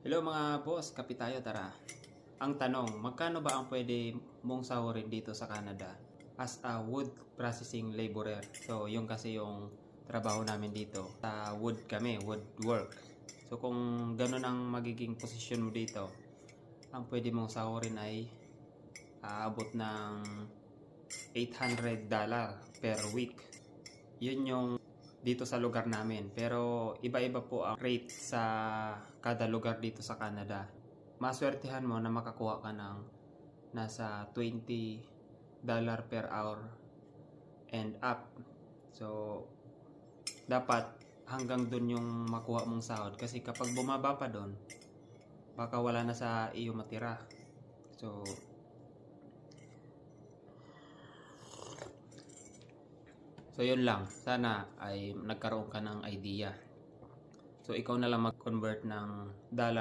Hello mga boss, kape tayo, tara. Ang tanong, magkano ba ang pwede mong sahurin dito sa Canada as a wood processing laborer? So, yung kasi yung trabaho namin dito. Sa wood kami, wood work. So, kung gano'n ang magiging posisyon mo dito, ang pwede mong sahurin ay aabot ng $800 per week. Yun yung dito sa lugar namin. Pero iba-iba po ang rate sa kada lugar dito sa Canada. Maswertihan mo na makakuha ka ng nasa $20 per hour and up. So, dapat hanggang dun yung makuha mong sahod. Kasi kapag bumaba pa dun, baka wala na sa iyo matira. So yun lang. Sana ay nagkaroon ka ng idea. So ikaw na lang mag-convert ng dollar